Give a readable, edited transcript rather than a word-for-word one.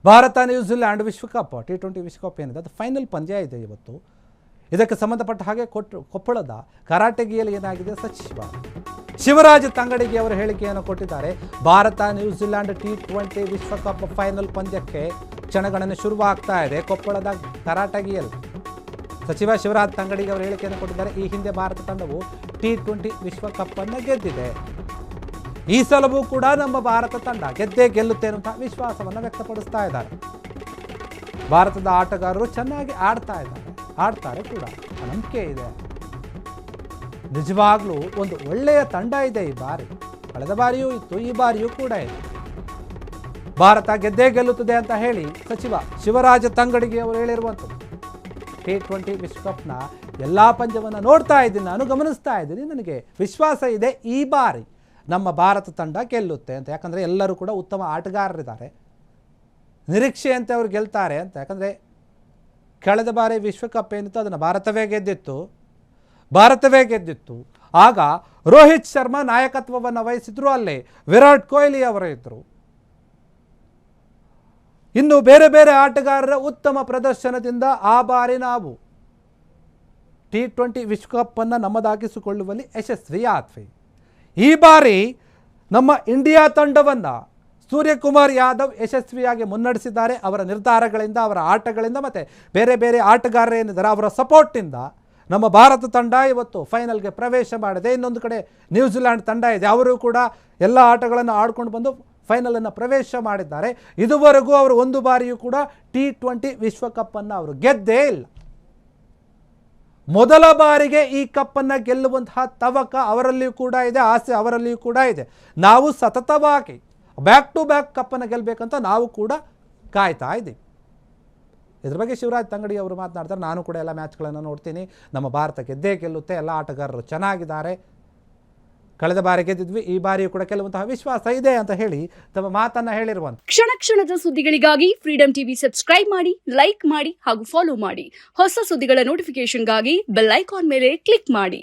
Bharat New Zealand ವಿಶ್ವಕಪ್ T20 ವಿಶ್ವಕಪ್ ಏನಿದೆ ಅದು ಫೈನಲ್ ಪಂದ್ಯ ಇದೆ ಇವತ್ತು. ಇದಕ್ಕೆ ಸಂಬಂಧಪಟ್ಟ ಹಾಗೆ ಕೊಪ್ಪಳದ ಕರಾಟೆಗಿಯಲ್ಲಿ ಏನಾಗಿದೆ, ಸಚಿವ ಶಿವರಾಜ್ ತಂಗಡಗಿ ಅವರು ಹೇಳಿಕೆಯನ್ನು ಕೊಟ್ಟಿದ್ದಾರೆ. ಭಾರತ ನ್ಯೂಜಿಲ್ಯಾಂಡ್ T20 ವಿಶ್ವಕಪ್ ಫೈನಲ್ ಪಂದ್ಯಕ್ಕೆ ಕ್ಷಣಗಣನೆ ಶುರುವಾಗ್ತಾ ಇದೆ ಕೊಪ್ಪಳದ ಕರಾಟೆಗಿಯಲ್ಲಿ. ಸಚಿವ ಶಿವರಾಜ್ ತಂಗಡಗಿ ಅವರು ಹೇಳಿಕೆಯನ್ನು ಕೊಟ್ಟಿದ್ದಾರೆ. ಈ ಹಿಂದೆ ಭಾರತ ತಂಡವು T20 ವಿಶ್ವಕಪ್ ಅನ್ನು ಗೆದ್ದಿದೆ. ಈ ಸಲವೂ ಕೂಡ ನಮ್ಮ ಭಾರತ ತಂಡ ಗೆದ್ದೇ ಗೆಲ್ಲುತ್ತೆ ಅನ್ನುವಂಥ ವಿಶ್ವಾಸವನ್ನು ವ್ಯಕ್ತಪಡಿಸ್ತಾ ಇದ್ದಾರೆ. ಭಾರತದ ಆಟಗಾರರು ಚೆನ್ನಾಗಿ ಆಡ್ತಾರೆ ಕೂಡ, ನಂಬಿಕೆ ಇದೆ. ನಿಜವಾಗ್ಲೂ ಒಂದು ಒಳ್ಳೆಯ ತಂಡ ಇದೆ ಈ ಬಾರಿ. ಕಳೆದ ಬಾರಿಯೂ ಇತ್ತು, ಈ ಬಾರಿಯೂ ಕೂಡ ಇದೆ. ಭಾರತ ಗೆದ್ದೇ ಗೆಲ್ಲುತ್ತದೆ ಅಂತ ಹೇಳಿ ಸಚಿವ ಶಿವರಾಜ ತಂಗಡಗಿ ಅವರು ಹೇಳಿರುವಂಥದ್ದು. T20 ವಿಶ್ವಕಪ್ನ ಎಲ್ಲ ಪಂದ್ಯವನ್ನು ನೋಡ್ತಾ ಇದ್ದೀನಿ, ನಾನು ಗಮನಿಸ್ತಾ ಇದ್ದೀನಿ, ನನಗೆ ವಿಶ್ವಾಸ ಇದೆ ಈ ಬಾರಿ ನಮ್ಮ ಭಾರತ ತಂಡ ಗೆಲ್ಲುತ್ತೆ ಅಂತ. ಯಾಕಂದರೆ ಎಲ್ಲರೂ ಕೂಡ ಉತ್ತಮ ಆಟಗಾರರಿದ್ದಾರೆ, ನಿರೀಕ್ಷೆಯಂತೆ ಅವರು ಗೆಲ್ತಾರೆ ಅಂತ. ಯಾಕಂದರೆ ಕಳೆದ ಬಾರಿ ವಿಶ್ವಕಪ್ ಏನಿತ್ತು ಅದನ್ನು ಭಾರತವೇ ಗೆದ್ದಿತ್ತು. ಆಗ ರೋಹಿತ್ ಶರ್ಮಾ ನಾಯಕತ್ವವನ್ನು ವಹಿಸಿದ್ರು, ಅಲ್ಲೇ ವಿರಾಟ್ ಕೊಹ್ಲಿ ಅವರು ಇದ್ದರು. ಇನ್ನು ಬೇರೆ ಬೇರೆ ಆಟಗಾರರ ಉತ್ತಮ ಪ್ರದರ್ಶನದಿಂದ ಆ ಬಾರಿ ನಾವು T20 ವಿಶ್ವಕಪ್ಪನ್ನು ನಮ್ಮದಾಗಿಸಿಕೊಳ್ಳುವಲ್ಲಿ ಯಶಸ್ವಿಯಾದ್ವಿ. ಈ ಬಾರಿ ನಮ್ಮ ಇಂಡಿಯಾ ತಂಡವನ್ನು ಸೂರ್ಯಕುಮಾರ್ ಯಾದವ್ ಯಶಸ್ವಿಯಾಗಿ ಮುನ್ನಡೆಸಿದ್ದಾರೆ. ಅವರ ನಿರ್ಧಾರಗಳಿಂದ, ಅವರ ಆಟಗಳಿಂದ ಮತ್ತು ಬೇರೆ ಬೇರೆ ಆಟಗಾರರು ಏನಿದ್ದಾರೆ ಅವರ ಸಪೋರ್ಟಿಂದ ನಮ್ಮ ಭಾರತ ತಂಡ ಇವತ್ತು ಫೈನಲ್ಗೆ ಪ್ರವೇಶ ಮಾಡಿದೆ. ಇನ್ನೊಂದು ಕಡೆ ನ್ಯೂಜಿಲ್ಯಾಂಡ್ ತಂಡ ಇದೆ, ಅವರು ಕೂಡ ಎಲ್ಲ ಆಟಗಳನ್ನು ಆಡ್ಕೊಂಡು ಬಂದು ಫೈನಲನ್ನು ಪ್ರವೇಶ ಮಾಡಿದ್ದಾರೆ. ಇದುವರೆಗೂ ಅವರು ಒಂದು ಬಾರಿಯೂ ಕೂಡ T20 ವಿಶ್ವಕಪ್ಪನ್ನು ಅವರು ಗೆದ್ದೇ ಇಲ್ಲ. ಮೊದಲ ಬಾರಿಗೆ ಈ ಕಪ್ಪನ್ನು ಗೆಲ್ಲುವಂತಹ ತವಕ ಅವರಲ್ಲಿಯೂ ಕೂಡ ಇದೆ, ಆಸೆ ಅವರಲ್ಲಿಯೂ ಕೂಡ ಇದೆ. ನಾವು ಸತತವಾಗಿ ಬ್ಯಾಕ್ ಟು ಬ್ಯಾಕ್ ಕಪ್ಪನ್ನು ಗೆಲ್ಲಬೇಕಂತ ನಾವು ಕೂಡ ಕಾಯ್ತಾ ಇದ್ದೀವಿ. ಇದ್ರ ಬಗ್ಗೆ ಶಿವರಾಜ್ ತಂಗಡಿ ಅವರು ಮಾತನಾಡ್ತಾರೆ. ನಾನು ಕೂಡ ಎಲ್ಲ ಮ್ಯಾಚ್ಗಳನ್ನು ನೋಡ್ತೀನಿ, ನಮ್ಮ ಭಾರತ ಗೆದ್ದೇ ಗೆಲ್ಲುತ್ತೆ, ಎಲ್ಲ ಆಟಗಾರರು ಚೆನ್ನಾಗಿದ್ದಾರೆ, ಕಳೆದ ಬಾರಿ ಗೆದ್ದಿದ್ವಿ, ಈ ಬಾರಿಯೂ ಕೂಡ ಗೆಲ್ಲುವಂತಹ ವಿಶ್ವಾಸ ಇದೆ ಅಂತ ಹೇಳಿ ತಮ್ಮ ಮಾತನ್ನ ಹೇಳಿರುವಂತ. ಕ್ಷಣ ಕ್ಷಣದ ಸುದ್ದಿಗಳಿಗಾಗಿ ಫ್ರೀಡಂ ಟಿವಿ ಸಬ್ಸ್ಕ್ರೈಬ್ ಮಾಡಿ, ಲೈಕ್ ಮಾಡಿ ಹಾಗೂ ಫಾಲೋ ಮಾಡಿ. ಹೊಸ ಸುದ್ದಿಗಳ ನೋಟಿಫಿಕೇಶನ್ಗಾಗಿ ಬೆಲ್ ಐಕಾನ್ ಮೇಲೆ ಕ್ಲಿಕ್ ಮಾಡಿ.